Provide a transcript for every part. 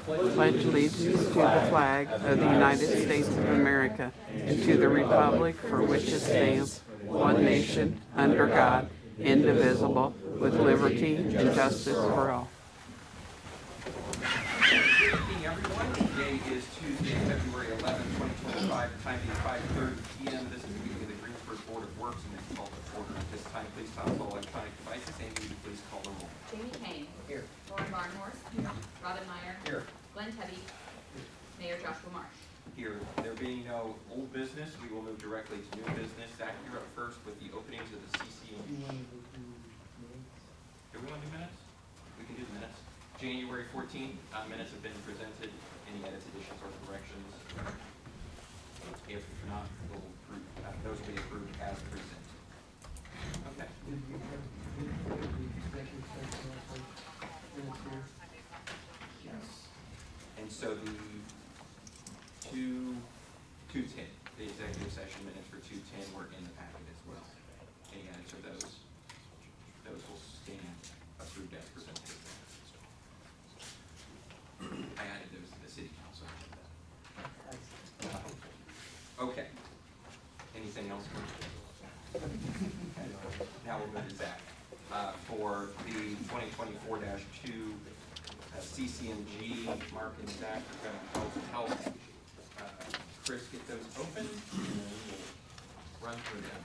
pledge allegiance to the flag of the United States of America and to the republic for which it stands, one nation, under God, indivisible, with liberty and justice for all. Good evening, everyone. Today is Tuesday, February 11, 2025. The time is 5:30 p.m. This is the meeting of the Greensburg Board of Works, and it's called to order. At this time, please stop all electronic devices. Amy, would you please call the roll? Jamie Kane. Here. Lauren Barnhorst. Here. Robin Meyer. Here. Glenn Tebby. Mayor Joshua Marsh. Here. There being no old business, we will move directly to new business. Zach, you're up first with the openings of the CCMG. Do we want to do minutes? We can do the minutes. January 14th, minutes have been presented. Any edits, additions, or corrections? If not, we'll approve, those will be approved as presented. Okay. Yes. And so the 210, the executive session minutes for 210 were in the packet as well. Any edits or those will stand approved as presented. I added those to the city council. Okay. Anything else? Now we'll move to Zach. For the 2024-2 CCMG, Mark and Zach are going to help Chris get those open, and then we'll run through them.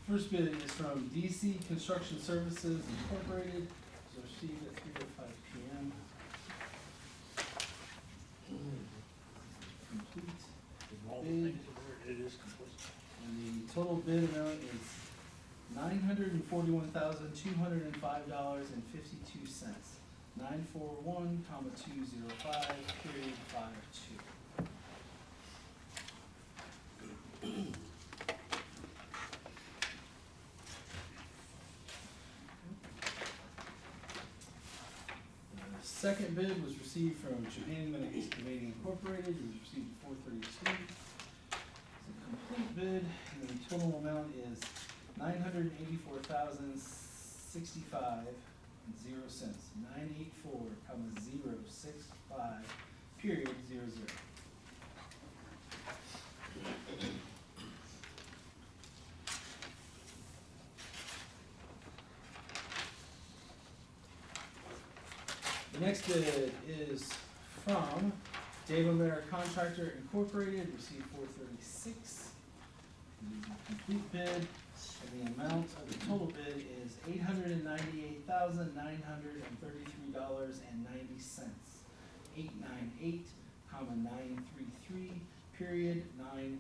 First bid is from DC Construction Services Incorporated. It was received at 3:05 p.m. Complete bid. It is complete. And the total bid amount is $941,205.52. 941,205.52. Second bid was received from Johanneman Excavation Incorporated. It was received at 4:32. It's a complete bid, and the total amount is $984,065.00. 984,065 period 00. The next bid is from Dave O'Meara Contractor Incorporated, received 436. It is a complete bid, and the amount of the total bid is $898,933.90. 898,933 period 90.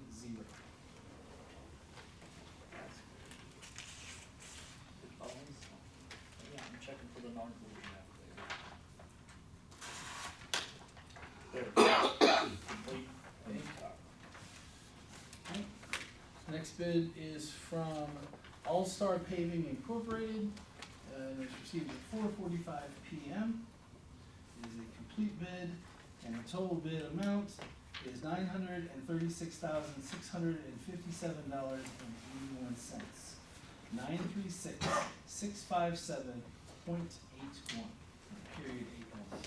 Yeah, I'm checking for the non-moving affidavit. There. Complete. Okay. Next bid is from All Star Paving Incorporated, and it was received at 4:45 p.m. It is a complete bid, and the total bid amount is $936,657.81. 936,657.81. Period 81.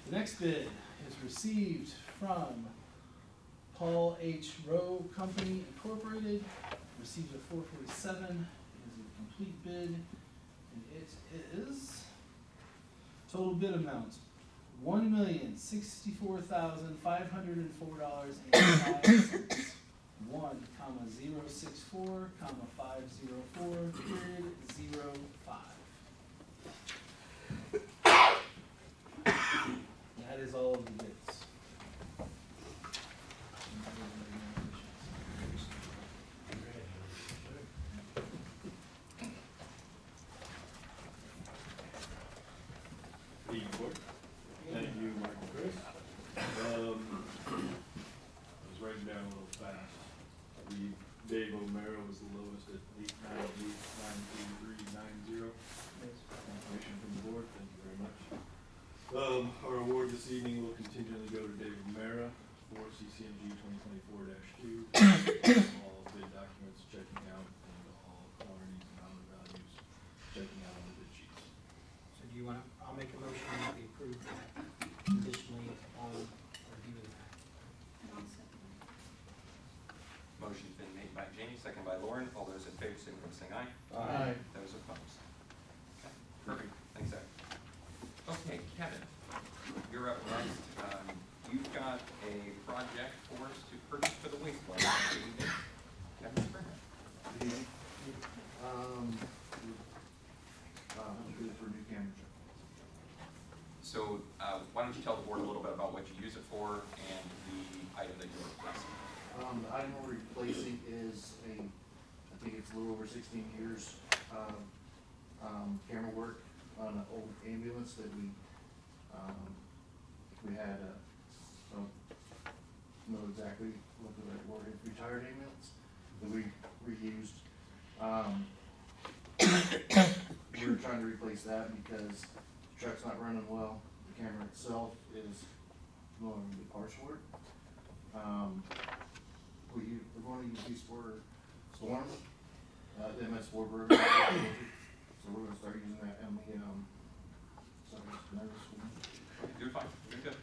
The next bid is received from Paul H. Rowe Company Incorporated, received at 4:47. It is a complete bid, and it is total bid amount $1,064,504.85. 1,064,504 period 05. That is all of the bids. Thank you, Mark and Chris. I was writing down a little fast. Dave O'Mara was the lowest at 898,933.90. Information from the board, thank you very much. Our award this evening will continually go to Dave O'Mara for CCMG 2024-2. All bid documents checking out and all quantities and dollar values checking out on the bid sheets. So do you want to, I'll make a motion that we approve that conditionally upon review of that. Motion's been made by Jamie, second by Lauren. All those in favor, signify by saying aye. Aye. Those opposed? Okay, perfect. Thanks, Zach. Okay, Kevin, you're up next. You've got a project for us to purchase for the wastewater. Kevin Springer. For new camera check. So, why don't you tell the board a little bit about what you use it for and the item that you're replacing? The item we're replacing is I think it's a little over 16 years of, camera work on an old ambulance that we had, I don't know exactly what the right word is, retired ambulance that we reused. We were trying to replace that because the truck's not running well. The camera itself is no longer the parts for it. We're going to use these for Storm, the MS4 version. So we're gonna start using that on the, sorry, just nervous one. You're fine. You're good.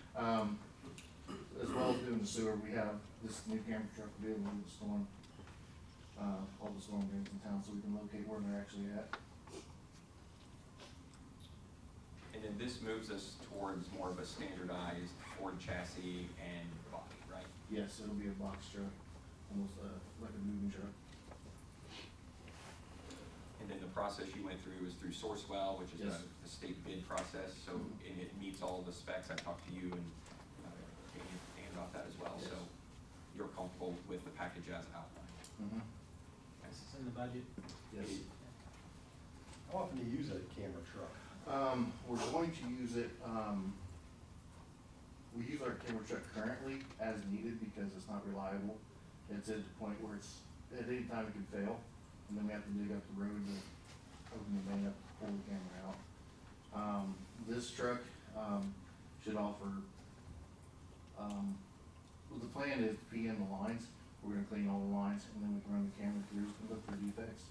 As well as doing the sewer, we have this new camera truck to be able to do the storm, all the storm drains in town, so we can locate where they're actually at. And then this moves us towards more of a standardized Ford chassis and body, right? Yes, it'll be a box truck, almost, like a moving truck. And then the process you went through was through Sourcewell, which is Yes. a state bid process, so, and it meets all the specs. I talked to you and Dan about that as well, Yes. so you're comfortable with the package as outlined. Mm-hmm. This is in the budget. Yes. How often do you use a camera truck? We're going to use it, we use our camera truck currently as needed because it's not reliable. It's at the point where it's, at any time it can fail, and then we have to dig up the road to open the van up, pull the camera out. This truck, should offer, well, the plan is to PM the lines. We're gonna clean all the lines, and then we can run the camera through and look for defects,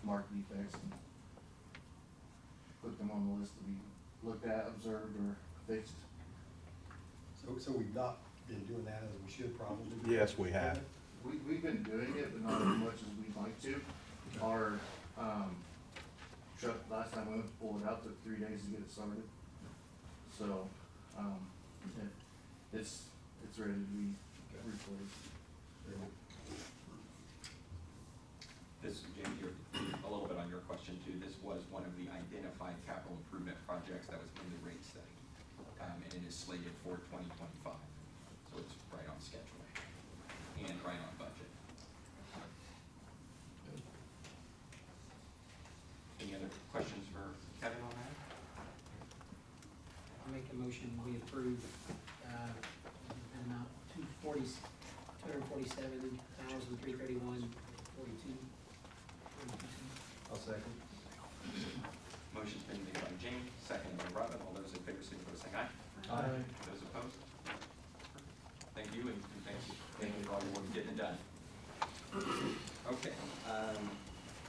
mark defects, and put them on the list to be looked at, observed, or fixed. So we've not been doing that as we should probably? Yes, we have. We've been doing it, but not as much as we'd like to. Our, truck, last time we went to pull it out, took 3 days to get it started. So, it's ready to be replaced. This, Jamie, a little bit on your question too, this was one of the identified capital improvement projects that was in the rate study. And it is slated for 2025, so it's right on schedule and right on budget. Any other questions for Kevin on that? I'll make a motion, we approve, an amount $247,331.42. I'll second. Motion's been made by Jamie, seconded by Robin. All those in favor, signify by saying aye. Aye. Those opposed? Thank you, and thank you for all your work getting it done. Okay,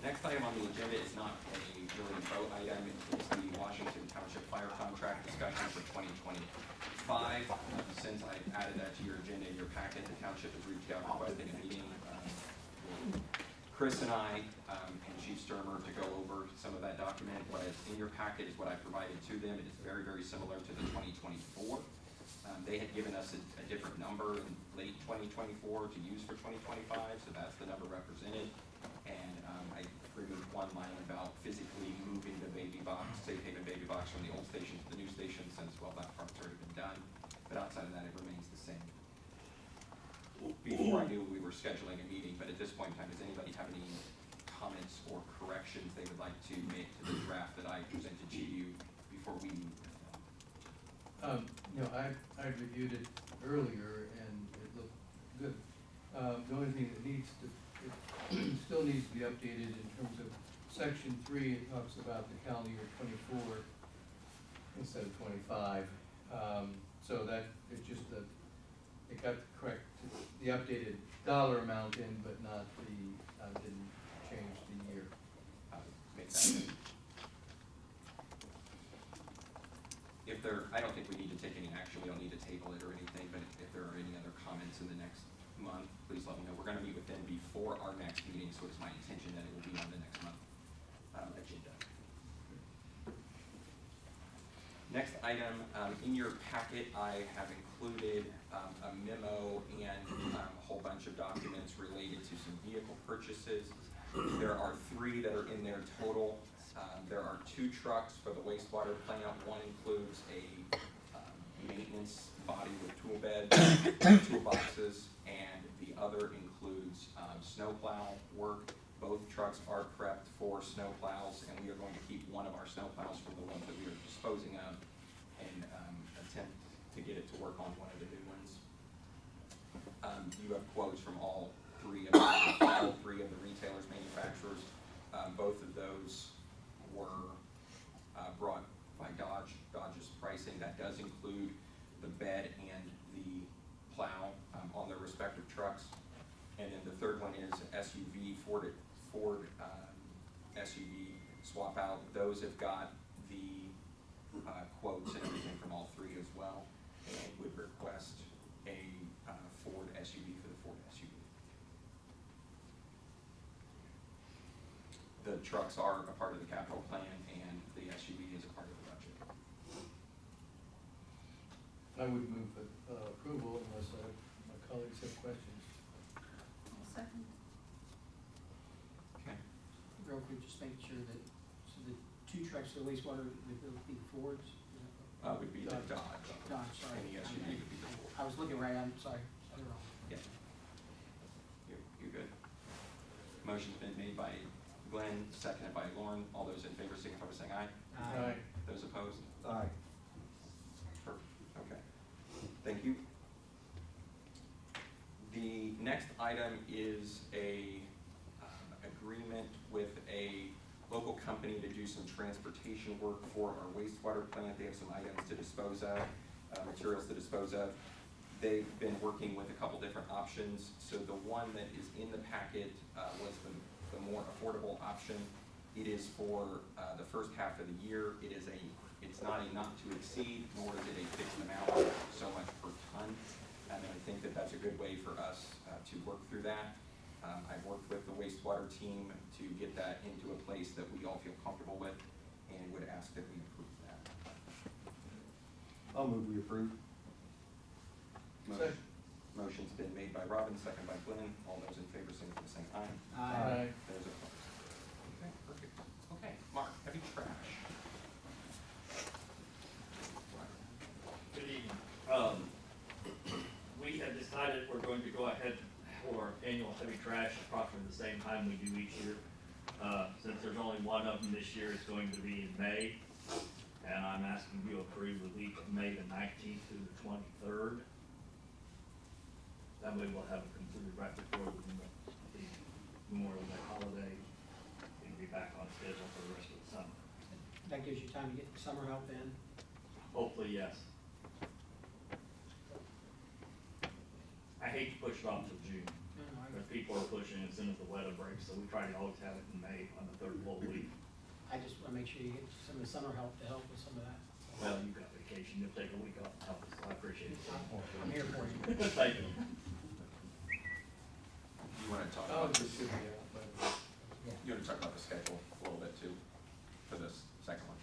next item on the agenda is not a really vote item, it's the Washington Township Fire Contract discussion for 2025. Since I added that to your agenda in your packet, the township has reached out requesting a meeting. Chris and I, and Chief Sturmer to go over some of that document. What is in your packet is what I provided to them. It is very, very similar to the 2024. They had given us a different number in late 2024 to use for 2025, so that's the number represented. And I removed one line about physically moving the baby box, safe haven baby box from the old station to the new station, since, well, that part's already been done. But outside of that, it remains the same. Before I knew we were scheduling a meeting, but at this point in time, does anybody have any comments or corrections they would like to make to the draft that I presented to you before we move with them? I reviewed it earlier and it looked good. The only thing that it still needs to be updated in terms of section 3, it talks about the calendar year 24 instead of 25. So that, it's just it got the correct, the updated dollar amount in, but not the, didn't change the year. Make that. If there, I don't think we need to take any action, we don't need to table it or anything, but if there are any other comments in the next month, please let me know. We're gonna meet with them before our next meeting, so it's my intention that it will be on the next month agenda. Next item, in your packet, I have included a memo and a whole bunch of documents related to some vehicle purchases. There are 3 that are in there total. There are 2 trucks for the wastewater plant. One includes a maintenance body with tool bed, toolboxes, and the other includes snowplow work. Both trucks are prepped for snowplows, and we are going to keep one of our snowplows for the ones that we are disposing of and attempt to get it to work on one of the new ones. You have quotes from all three of the retailers, manufacturers. Both of those were brought by Dodge. Dodge's pricing, that does include the bed and the plow on their respective trucks. And then the third one is SUV, Ford SUV swap out. Those have got the quotes and everything from all 3 as well, and would request a Ford SUV for the Ford SUV. The trucks are a part of the capital plan, and the SUV is a part of the budget. I would move approval unless my colleagues have questions. Second. Okay. Real quick, just make sure that, so the 2 trucks for the wastewater, would be Fords? Would be the Dodge. Dodge, sorry. And the SUV would be the Ford. I was looking right, I'm sorry, I was wrong. Yeah. You're good. Motion's been made by Glenn, seconded by Lauren. All those in favor signify by saying aye. Aye. Those opposed? Aye. Perfect, okay. Thank you. The next item is a agreement with a local company to do some transportation work for our wastewater plant. They have some items to dispose of, materials to dispose of. They've been working with a couple different options. So the one that is in the packet was the more affordable option. It is for the first half of the year. It's not a not to exceed, nor is it a fixed amount, so much per ton. And I think that that's a good way for us to work through that. I've worked with the wastewater team to get that into a place that we all feel comfortable with, and would ask that we approve that. I'll move we approve. Motion's been made by Robin, second by Glenn. All those in favor signify by saying aye. Aye. Those opposed? Okay, perfect. Okay, Mark, heavy trash. Good evening. We have decided we're going to go ahead for annual heavy trash approximately the same time we do each year. Since there's only one of them this year, it's going to be in May. And I'm asking you to approve the week of May the 19th through the 23rd. That way we'll have it completed right before the Memorial Day holiday and be back on schedule for the rest of the summer. That gives you time to get the summer help in. Hopefully, yes. I hate to push it off till June, because people are pushing as soon as the weather breaks, so we try to always have it in May on the 3rd full week. I just wanna make sure you get some of the summer help to help with some of that. Well, you've got vacation, you'll take a week off and help us, so I appreciate it. I'm here for you. Thank you. You want to talk I'll about just do the, you want to talk about the schedule a little bit too, for this second one?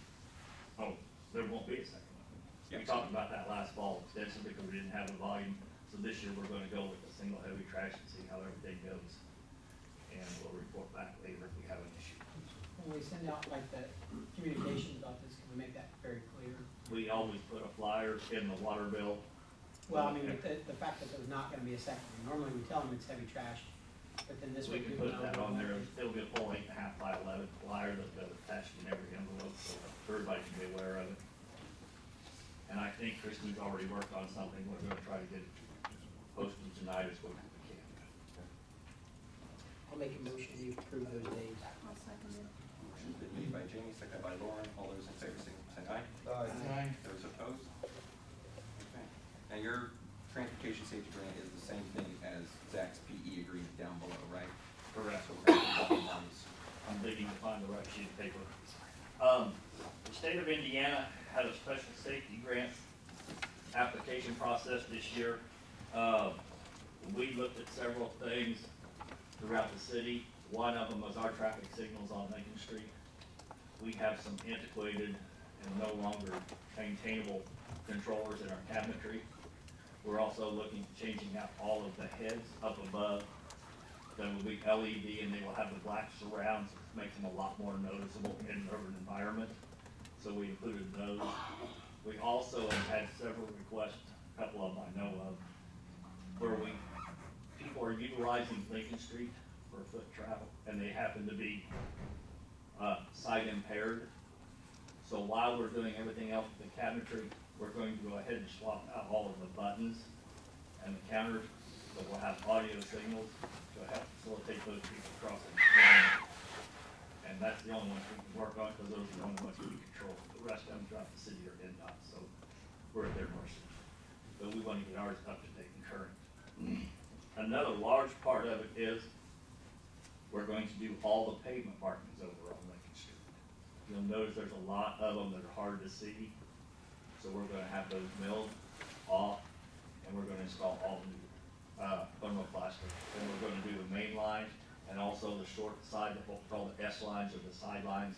Oh, there won't be a second one. Yeah. We talked about that last fall extensively because we didn't have the volume, so this year we're gonna go with a single heavy trash and see how everything goes. And we'll report back later if we have an issue. When we send out like the communications about this, can we make that very clear? We always put a flyer in the water bill. Well, I mean, with the fact that there's not gonna be a second, normally we tell them it's heavy trash, but then this We way can people put know. that on there, it'll be a full 8.5 by 11 flyer that's got attached in every envelope, so everybody can be aware of it. And I think Kristen's already worked on something, we're gonna try to get it posted tonight as quick as we can. I'll make a motion to approve those days. I'll second it. Motion's been made by Jamie, seconded by Lauren. All those in favor, say aye. Aye. Those opposed? Okay. Now, your transportation safety grant is the same thing as Zach's PE agreement down below, right? Correct. So we're gonna have those. I'm digging to find the right sheet of paper. The state of Indiana had a special safety grant application process this year. We looked at several things throughout the city. One of them was our traffic signals on Lincoln Street. We have some antiquated and no longer maintainable controllers in our cabinetry. We're also looking at changing out all of the heads up above. That will be LED, and they will have the black surrounds, which makes them a lot more noticeable in an urban environment. So we included those. We also have had several requests, a couple of them I know of, where people are utilizing Lincoln Street for foot travel, and they happen to be sight impaired. So while we're doing everything else with the cabinetry, we're going to go ahead and swap out all of the buttons and the counters, so we'll have audio signals to help facilitate those people crossing. And that's the only ones we can work on, because those are the only ones we control. The rest of them throughout the city are NDOT, so we're at their mercy. But we want to get ours up to date and current. Another large part of it is we're going to do all the pavement markings over on Lincoln Street. You'll notice there's a lot of them that are hard to see, so we're gonna have those milled off, and we're gonna install all the new thermoplastic. And we're gonna do the main line, and also the short side, what we call the S lines or the sidelines,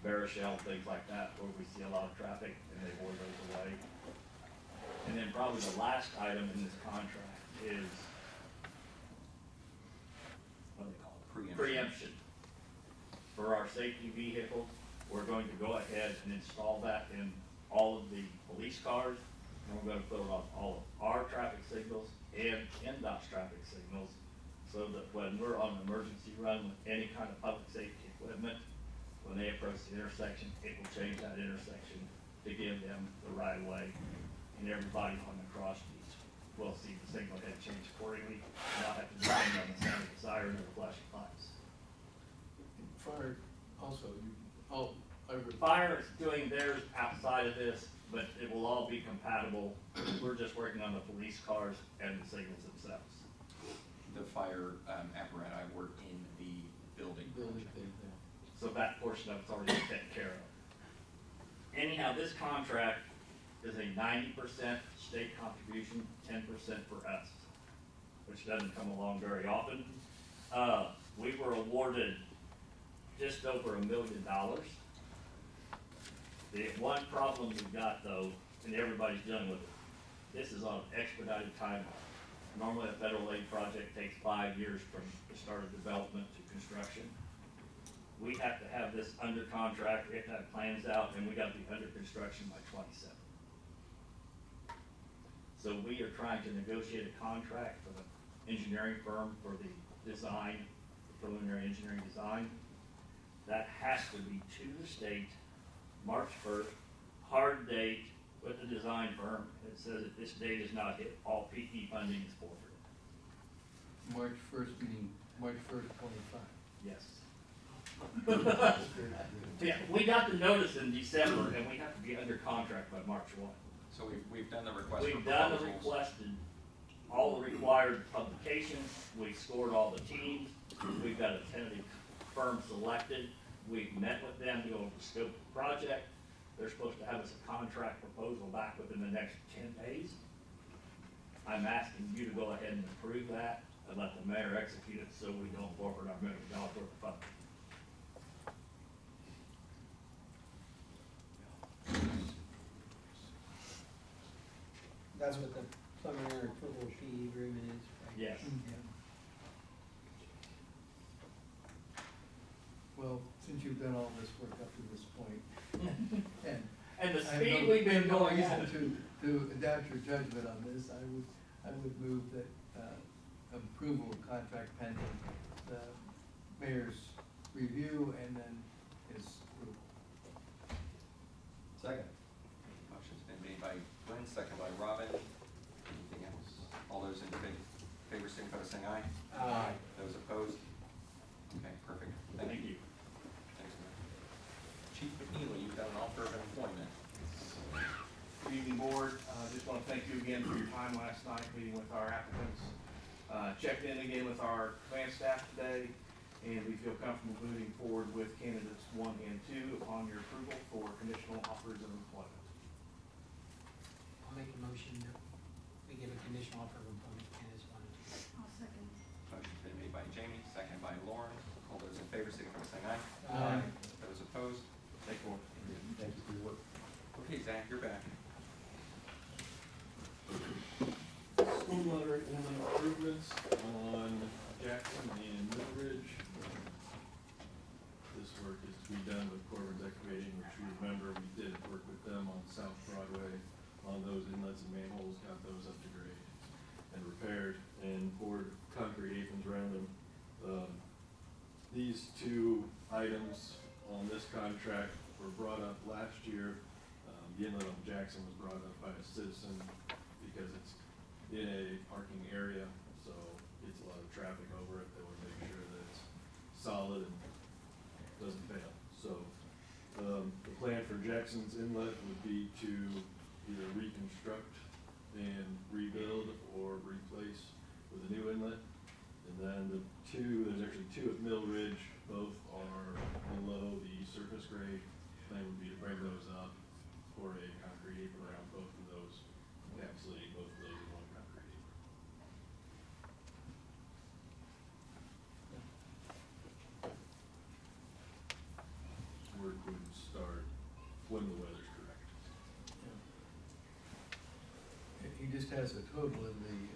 Baroshell, things like that, where we see a lot of traffic, and they bore those away. And then probably the last item in this contract is, what do they call it? Preemption. For our safety vehicles, we're going to go ahead and install that in all of the police cars, and we're gonna put it on all of our traffic signals and NDOT's traffic signals, so that when we're on an emergency run with any kind of public safety equipment, when they approach the intersection, it will change that intersection to give them the right of way, and everybody on the cross streets will see the signal head change accordingly, and not have to depend on the sound of the siren or the flashing lights. Fire also, I would. Fire is doing theirs outside of this, but it will all be compatible. We're just working on the police cars and the signals themselves. The fire apparatus work in the building. So that portion of it's already taken care of. Anyhow, this contract is a 90% state contribution, 10% for us, which doesn't come along very often. We were awarded just over $1 million. The one problem we've got though, and everybody's dealing with it, this is on an expedited timeline. Normally a federal aid project takes 5 years from the start of development to construction. We have to have this under contract, we have to have plans out, and we got to be under construction by 27. So we are trying to negotiate a contract for the engineering firm for the design, the preliminary engineering design. That has to be to the state, March 1st, hard date with the design firm. It says if this date is not hit, all PE funding is forfeited. March 1st, meaning March 1st, 25. Yes. Yeah, we got the notice in December, and we have to be under contract by March 1. So we've done the request for We've done the proposals. requested, all the required publications, we scored all the teams, we've got a tentative firm selected, we've met with them to go over the scope of the project. They're supposed to have us a contract proposal back within the next 10 days. I'm asking you to go ahead and approve that and let the mayor execute it so we don't forfeit our $1 million worth of funding. That's what the preliminary approval fee agreement is, right? Yes. Well, since you've done all this work up to this point, and And the I have speed no- we've been no going reason at. to adapt your judgment on this, I would move that, approval of contract pending the mayor's review and then his approval. Second. Motion's been made by Glenn, second by Robin. Anything else? All those in favor signify by saying aye. Aye. Those opposed? just wanna thank you again for your time last night, meeting with our applicants. Checked in again with our command staff today, and we feel comfortable moving forward with candidates 1 and 2 upon your approval for conditional offers of employment. I'll make a motion that we give a conditional offer of employment to candidates 1 and 2. I'll second. Motion's been made by Jamie, seconded by Lauren. All those in favor, signify by saying aye. Aye. Those opposed? Thank you. Thank you for your work. Okay, Zach, you're back. Stormwater inlet improvements on Jackson and Mill Ridge. This work is to be done with Corbin's Excavation, which you remember we did work with them on South Broadway on those inlets and manholes, got those up to grade and repaired and poured concrete aprons around them. These two items on this contract were brought up last year. The inlet on Jackson was brought up by a citizen because it's in a parking area, so it's a lot of traffic over it. They want to make sure that it's solid and doesn't fail. So, the plan for Jackson's Inlet would be to either reconstruct and rebuild or replace with a new inlet. And then there's actually two at Mill Ridge, both are below the surface grade. Plan would be to bring those up, pour a concrete apron around both of those, encapsulating both of those in one concrete apron. Work would start when the weather's correct. He just has a total in the,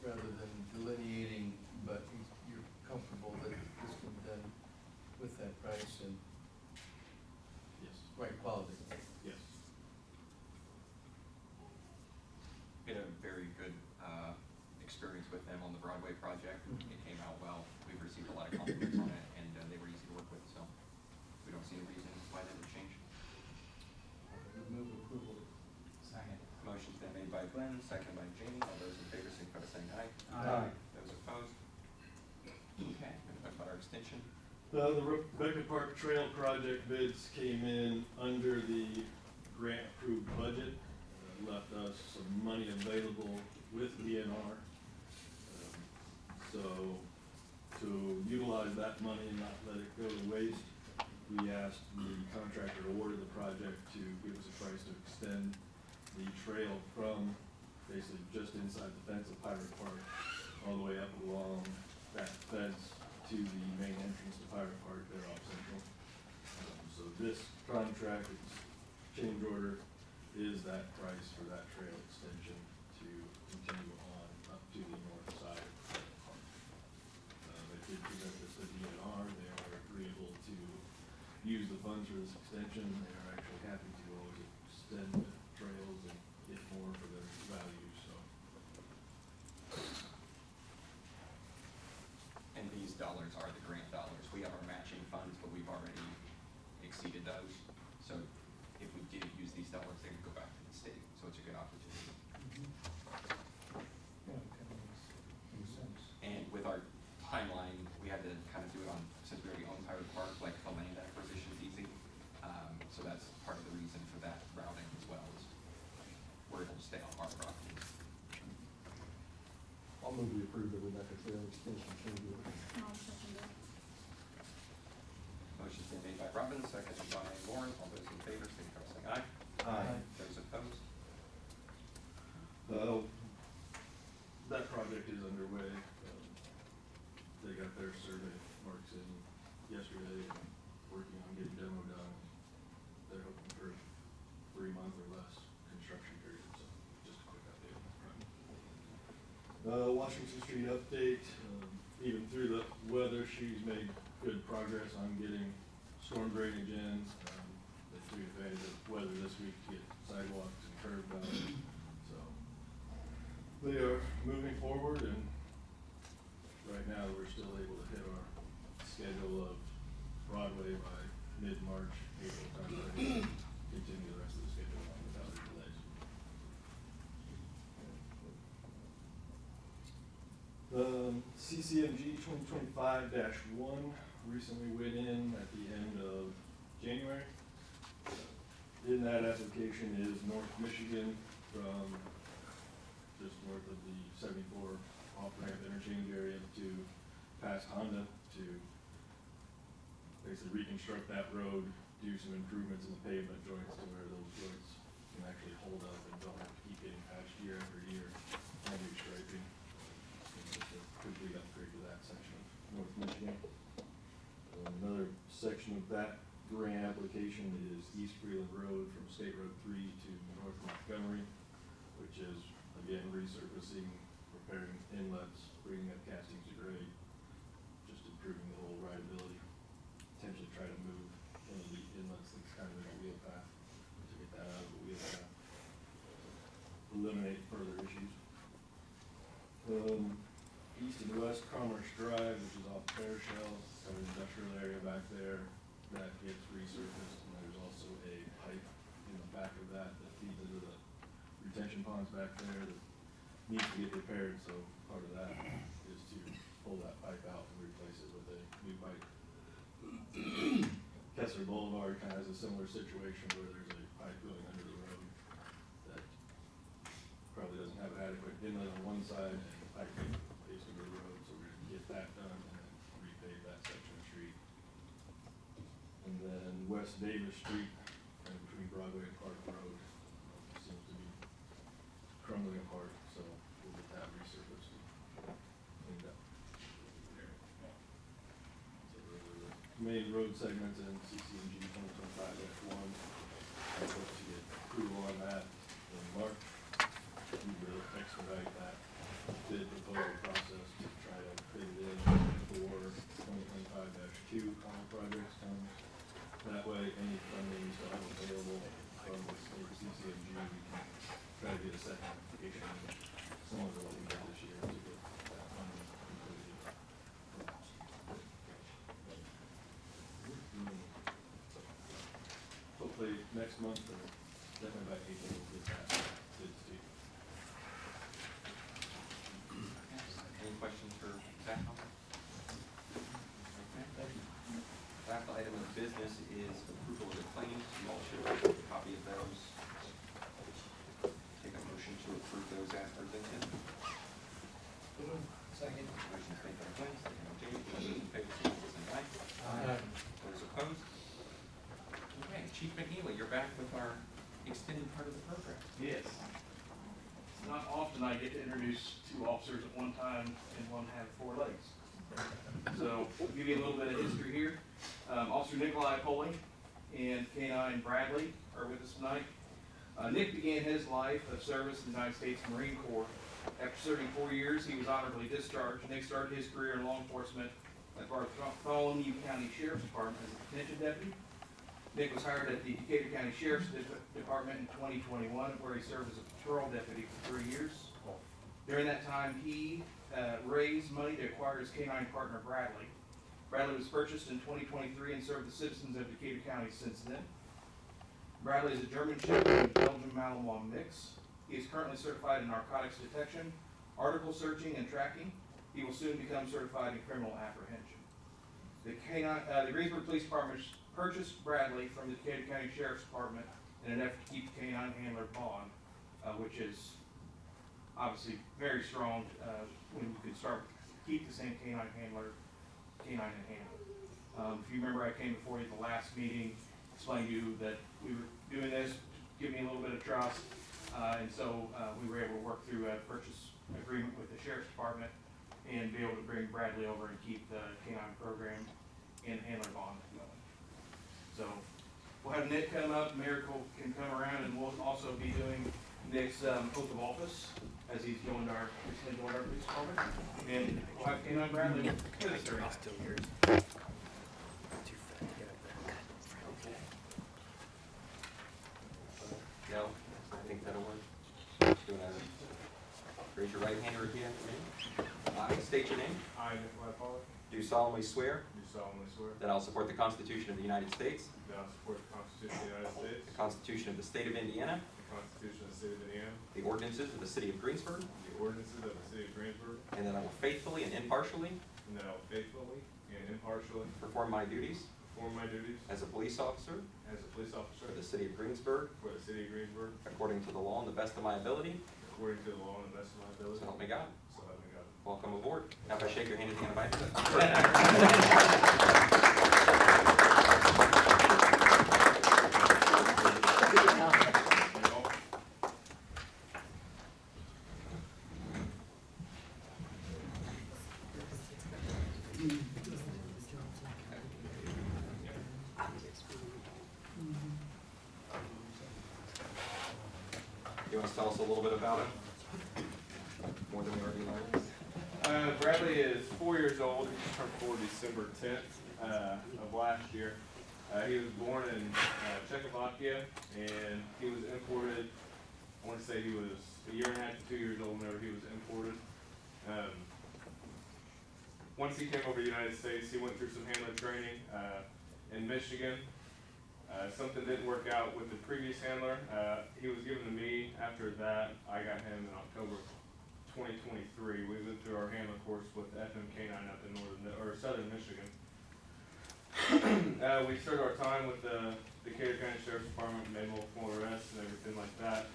rather than delineating, but you're comfortable that this can be done with that price and Yes. right quality. Yes. Been a very good experience with them on the Broadway project. It came out well. We've received a lot of compliments on it, and they were easy to work with, so we don't see any reason why that would change. Move approval. Second. Motion's been made by Glenn, seconded by Jamie. All those in favor, signify by saying aye. Aye. Those opposed? Okay, gonna talk about our extension. The Rebekah Park Trail project bids came in under the grant approved budget, left us some money available with DNR. So to utilize that money and not let it go to waste, we asked the contractor awarded the project to give us a price to extend the trail from basically just inside the fence of Pirate Park all the way up along that fence to the main entrance to Pirate Park there off Central. So this contract, its change order, is that price for that trail extension to continue on up to the north side of Pirate Park. They did present this to DNR, they are agreeable to use the funds for this extension, they are actually happy to always extend trails and get more for their value, so. And these dollars are the grant dollars. We have our matching funds, but we've already exceeded those. So if we did use these dollars, they would go back to the state, so it's a good opportunity. Yeah, it kind of makes sense. And with our timeline, we had to kind of do it on, since we already own Pirate Park, like the land acquisition is easy. So that's part of the reason for that routing as well, is we're able to stay on our property. I'll move to approve the Rebekah Trail extension change order. I'll second it. Motion's been made by Robbins, seconded by Lauren. All those in favor, signify by saying aye. Aye. Those opposed? That project is underway. They got their survey marks in yesterday and working on getting demo done. They're hoping for 3 month or less construction period, so just a quick update on that project. Washington Street update, even through the weather, she's made good progress on getting storm drainage in. They took advantage of weather this week to get sidewalks and curb done, so they are moving forward, and right now we're still able to hit our schedule of Broadway by mid-March, April timeframe, continue the rest of the schedule on without any delays. CCMG 2025-1 recently went in at the end of January. In that application is North Michigan from just north of the 74 off-ramp interchange area to past Honda to basically reconstruct that road, do some improvements in the pavement joints to where those joints can actually hold up and don't have to keep getting patched year after year, and do striping. And just a complete upgrade to that section of North Michigan. Another section of that grant application is East Freeland Road from State Road 3 to North Montgomery, which is, again, resurfacing, repairing inlets, bringing up castings to grade, just improving the whole rideability. Potentially try to move one of the inlets that's kind of in a wheel path, to get that out of the wheel path. Eliminate further issues. East and west Commerce Drive, which is off Fair Shell, got an industrial area back there that gets resurfaced, and there's also a pipe in the back of that that feeds into the retention ponds back there that needs to get repaired, so part of that is to pull that pipe out and replace it with a new pipe. Kessler Boulevard kind of has a similar situation where there's a pipe going under the road that probably doesn't have adequate inlet on one side and the pipe pays to the road, so we're gonna get that done and then repave that section of street. And then West Davis Street, kind of between Broadway and Park Road, seems to be crumbling apart, so we'll get that resurfaced and cleaned up. So those are the main road segments in CCMG 2025-1. I hope to get approval on that in March. We will expedite that bid proposal process to try to fit it in before 2025-2 final projects comes. That way, any funding we still have available from the state CCMG, we can try to get a second application similar to what we got this year to get that funding completed. Hopefully next month or definitely by April we'll get that bid to you. Any questions for Zach? Okay. Last item of business is approval of the claims. You all should have a copy of those. Take a motion to approve those as presented. Second. Motion made by Glenn, second by Jamie. All those in favor, say aye. Aye. Those opposed? Okay, Chief McNeely, you're back with our extended part of the program. Yes. It's not often I get to introduce two officers at one time and one have four legs. So, I'll give you a little bit of history here. Officer Nikolai Polley and K-9 Bradley are with us tonight. Nick began his life of service in the United States Marine Corps. After serving 4 years, he was honorably discharged. Nick started his career in law enforcement at Bartholomew County Sheriff's Department as a detention deputy. Nick was hired at the Decatur County Sheriff's Department in 2021, where he served as a patrol deputy for 3 years. During that time, he raised money to acquire his K-9 partner, Bradley. Bradley was purchased in 2023 and served the citizens of Decatur County since then. Bradley is a German Shepherd and Belgian Malinois mix. He is currently certified in narcotics detection, article searching, and tracking. He will soon become certified in criminal apprehension. The Greensburg Police Department purchased Bradley from the Decatur County Sheriff's Department in an effort to keep the K-9 handler bond, which is obviously very strong when you could start keep the same K-9 handler, K-9 in hand. If you remember, I came before you at the last meeting, explained to you that we were doing this, give me a little bit of trust, and so we were able to work through a purchase agreement with the Sheriff's Department and be able to bring Bradley over and keep the K-9 program and handler bond going. So we'll have Nick come up, Miracle can come around, and we'll also be doing Nick's oath of office as he's joined our police department. And we'll have K-9 Bradley with us during that. No, I think that'll work. Do another. Raise your right hand and repeat after me. I state your name. I, Nikolai Polley, Do solemnly swear do solemnly swear that I will support the Constitution of the United States, that I will support the Constitution of the United States, the Constitution of the State of Indiana, the Constitution of the State of Indiana, the ordinances of the City of Greensburg, the ordinances of the City of Greensburg, and that I will faithfully and impartially and that I will faithfully and impartially perform my duties perform my duties as a police officer as a police officer for the City of Greensburg for the City of Greensburg according to the law and the best of my ability, according to the law and the best of my ability. So help me God. So help me God. Welcome aboard. Now if I shake your hand at the end of my You want to tell us a little bit about it? More than we already learned? Bradley is 4 years old. He turned 4 December 10th of last year. He was born in Czechoslovakia, and he was imported. I want to say he was a year and a half to 2 years old whenever he was imported. Once he came over to the United States, he went through some handler training in Michigan. Something didn't work out with the previous handler. He was given to me. After that, I got him in October 2023. We went through our handler course with FM K9 up in southern Michigan. We started our time with the Decatur County Sheriff's Department, made multiple arrests and everything like that.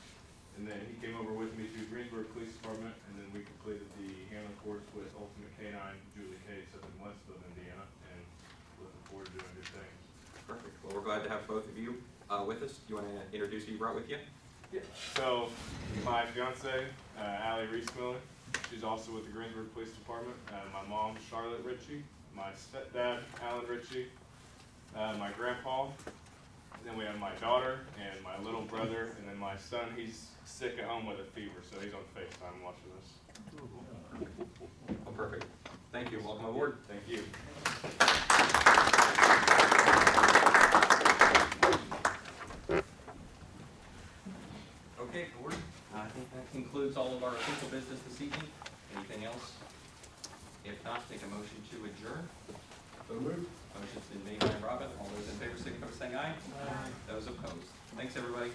And then he came over with me to Greensburg Police Department, and then we completed the handler course with Ultimate K9, Julie Case up in Westville, Indiana, and looking forward to doing good things. Perfect. Well, we're glad to have both of you with us. Do you want to introduce who you brought with you? Yeah. So, my fiance, Allie Reese-Miller, she's also with the Greensburg Police Department. My mom, Charlotte Ritchie, my stepdad, Alan Ritchie, my grandpa, and then we have my daughter and my little brother, and then my son. He's sick at home with a fever, so he's on FaceTime watching this. Oh, perfect. Thank you. Welcome aboard. Thank you. Okay, board. I think that concludes all of our official business this evening. Anything else? If not, take a motion to adjourn. Motion's been made by Robin. All those in favor signify by saying aye. Aye. Those opposed. Thanks, everybody.